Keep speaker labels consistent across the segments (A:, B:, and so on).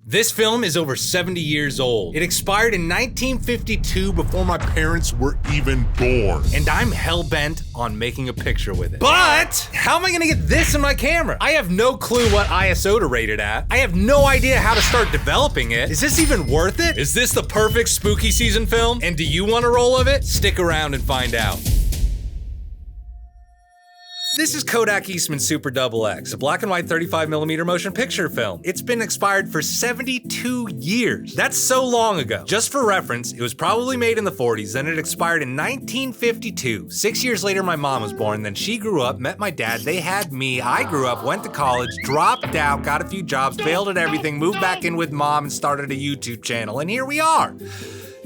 A: This film is over 70 years old. It expired in 1952 before my parents were even born. And I'm hell-bent on making a picture with it. But how am I gonna get this in my camera? I have no clue what ISO to rate it at. I have no idea how to start developing it. Is this even worth it? Is this the perfect spooky season film? And do you want a roll of it? Stick around and find out. This is Kodak Eastman Super XX, a black and white 35mm motion picture film. It's been expired for 72 years. That's so long ago. Just for reference, it was probably made in the 40s, then it expired in 1952. 6 years later, my mom was born, then she grew up, met my dad, they had me, I grew up, went to college, dropped out, got a few jobs, failed at everything, moved back in with mom and started a YouTube channel, and here we are.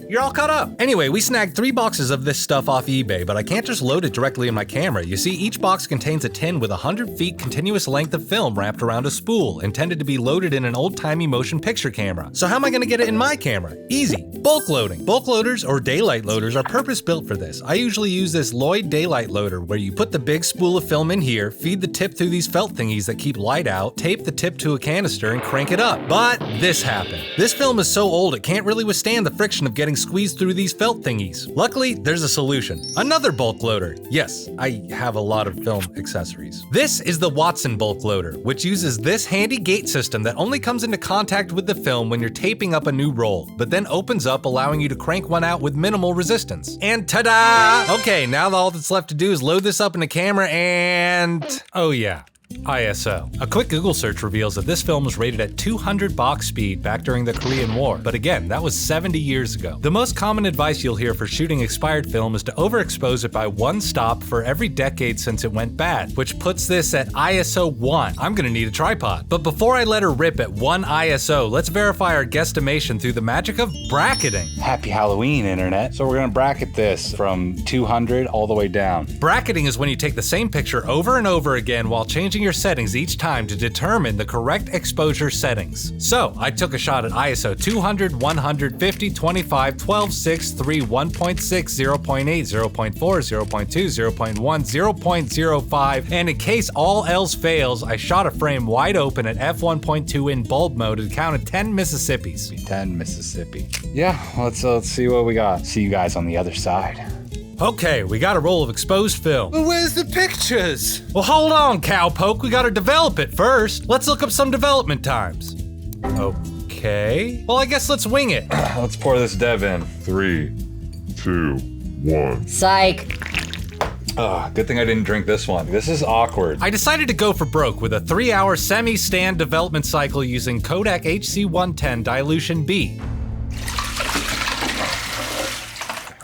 A: You're all caught up. Anyway, we snagged 3 boxes of this stuff off eBay, but I can't just load it directly in my camera. You see, each box contains a tin with 100 feet continuous length of film wrapped around a spool, intended to be loaded in an old-timey motion picture camera. So how am I gonna get it in my camera? Easy, bulk loading. Bulk loaders or daylight loaders are purpose-built for this. I usually use this Lloyd daylight loader, where you put the big spool of film in here, feed the tip through these felt thingies that keep light out, tape the tip to a canister, and crank it up. But this happened. This film is so old it can't really withstand the friction of getting squeezed through these felt thingies. Luckily, there's a solution. Another bulk loader. Yes, I have a lot of film accessories. This is the Watson bulk loader, which uses this handy gate system that only comes into contact with the film when you're taping up a new roll, but then opens up, allowing you to crank one out with minimal resistance. And ta-da! Okay, now all that's left to do is load this up in the camera and... oh yeah. ISO. A quick Google search reveals that this film was rated at 200 box speed back during the Korean War, but again, that was 70 years ago. The most common advice you'll hear for shooting expired film is to overexpose it by 1 stop for every decade since it went bad, which puts this at ISO 1. I'm gonna need a tripod. But before I let her rip at 1 ISO, let's verify our guesstimation through the magic of bracketing.
B: Happy Halloween, internet. So we're gonna bracket this from 200 all the way down.
A: Bracketing is when you take the same picture over and over again while changing your settings each time to determine the correct exposure settings. So I took a shot at ISO 200, 150, 25, 12, 6, 3, 1.6, 0.8, 0.4, 0.2, 0.1, 0.05, and in case all else fails, I shot a frame wide open at f1.2 in bulb mode and counted 10 Mississippis.
B: 10 Mississippi. Yeah, let's see what we got. See you guys on the other side.
A: Okay, we got a roll of exposed film. But where's the pictures? Well, hold on, cowpoke. We gotta develop it first. Let's look up some development times. Okay. Well, I guess let's wing it.
B: Let's pour this dev in.
C: 3, 2, 1.
D: Psych.
B: Good thing I didn't drink this one. This is awkward.
A: I decided to go for broke with a 3-hour semi-stand development cycle using Kodak HC110 Dilution B.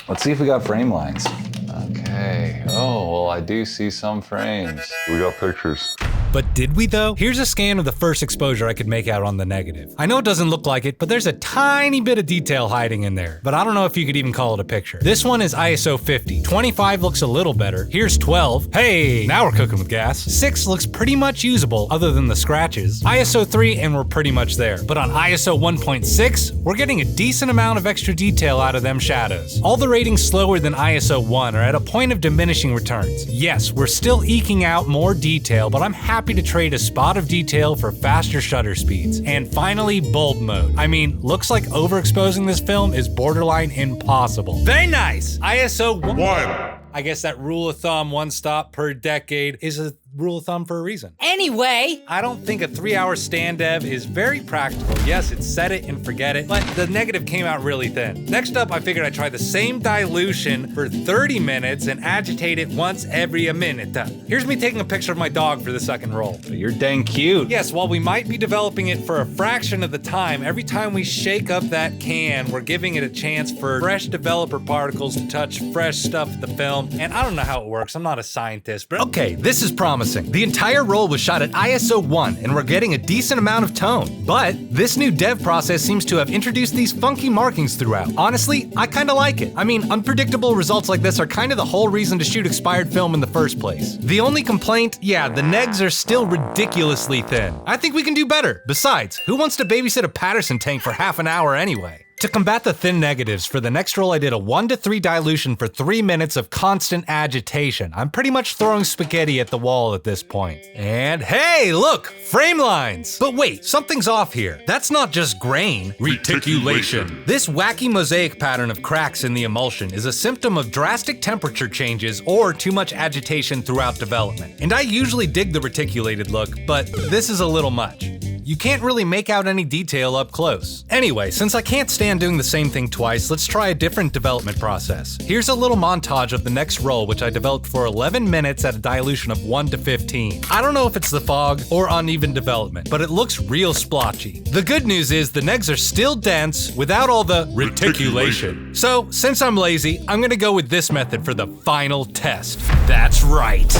B: Let's see if we got frame lines. Okay. Oh, well, I do see some frames.
C: We got pictures.
A: But did we though? Here's a scan of the first exposure I could make out on the negative. I know it doesn't look like it, but there's a tiny bit of detail hiding in there. But I don't know if you could even call it a picture. This one is ISO 50. 25 looks a little better. Here's 12. Hey, now we're cooking with gas. 6 looks pretty much usable other than the scratches. ISO 3 and we're pretty much there. But on ISO 1.6, we're getting a decent amount of extra detail out of them shadows. All the ratings slower than ISO 1 are at a point of diminishing returns. Yes, we're still eking out more detail, but I'm happy to trade a spot of detail for faster shutter speeds. And finally, bulb mode. I mean, looks like overexposing this film is borderline impossible. Very nice! ISO 1. I guess that rule of thumb, 1 stop per decade, is a rule of thumb for a reason.
D: Anyway,
A: I don't think a 3-hour stand dev is very practical. Yes, it's set it and forget it, but the negative came out really thin. Next up, I figured I'd try the same dilution for 30 minutes and agitate it once every minute. Here's me taking a picture of my dog for the second roll.
B: You're dang cute.
A: Yes, while we might be developing it for a fraction of the time, every time we shake up that can, we're giving it a chance for fresh developer particles to touch fresh stuff at the film. And I don't know how it works, I'm not a scientist, but okay, this is promising. The entire roll was shot at ISO 1, and we're getting a decent amount of tone. But this new dev process seems to have introduced these funky markings throughout. Honestly, I kinda like it. I mean, unpredictable results like this are kinda the whole reason to shoot expired film in the first place. The only complaint, yeah, the negs are still ridiculously thin. I think we can do better. Besides, who wants to babysit a Patterson tank for half an hour anyway? To combat the thin negatives, for the next roll I did a 1:3 dilution for 3 minutes of constant agitation. I'm pretty much throwing spaghetti at the wall at this point. And hey, look! Frame lines! But wait, something's off here. That's not just grain. Reticulation. This wacky mosaic pattern of cracks in the emulsion is a symptom of drastic temperature changes or too much agitation throughout development. And I usually dig the reticulated look, but this is a little much. You can't really make out any detail up close. Anyway, since I can't stand doing the same thing twice, let's try a different development process. Here's a little montage of the next roll, which I developed for 11 minutes at a dilution of 1:15. I don't know if it's the fog or uneven development, but it looks real splotchy. The good news is the negs are still dense without all the reticulation. So, since I'm lazy, I'm gonna go with this method for the final test. That's right.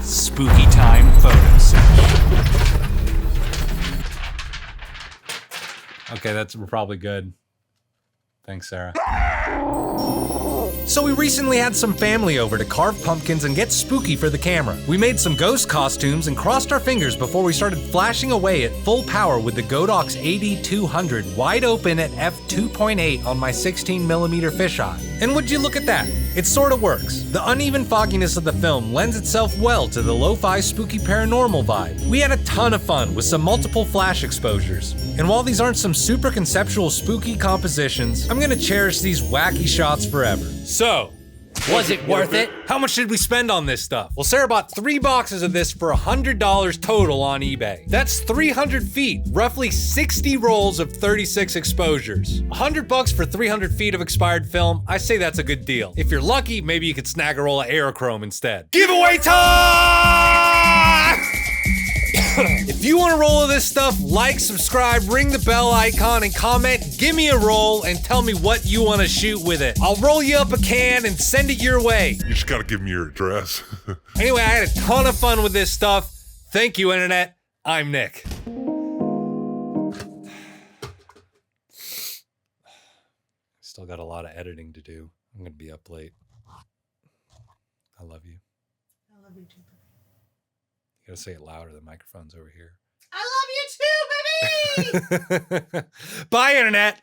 A: Spooky time photo session. Okay, that's probably good. Thanks, Sarah. So we recently had some family over to carve pumpkins and get spooky for the camera. We made some ghost costumes and crossed our fingers before we started flashing away at full power with the Godox AD200 wide open at f2.8 on my 16mm fisheye. And would you look at that? It sorta works. The uneven fogginess of the film lends itself well to the lo-fi spooky paranormal vibe. We had a ton of fun with some multiple flash exposures. And while these aren't some super conceptual spooky compositions, I'm gonna cherish these wacky shots forever. So, was it worth it? How much did we spend on this stuff? Well, Sarah bought 3 boxes of this for $100 total on eBay. That's 300 feet, roughly 60 rolls of 36 exposures. $100 for 300 feet of expired film, I say that's a good deal. If you're lucky, maybe you could snag a roll of Aerochrome instead. Giveaway time! If you want a roll of this stuff, like, subscribe, ring the bell icon, and comment, give me a roll, and tell me what you want to shoot with it. I'll roll you up a can and send it your way.
C: You just gotta give me your address.
A: Anyway, I had a ton of fun with this stuff. Thank you, Internet. I'm Nick. Still got a lot of editing to do. I'm gonna be up late. I love you.
D: I love you too.
A: You gotta say it louder, the microphone's over here.
D: I love you too, baby!
A: Bye, Internet!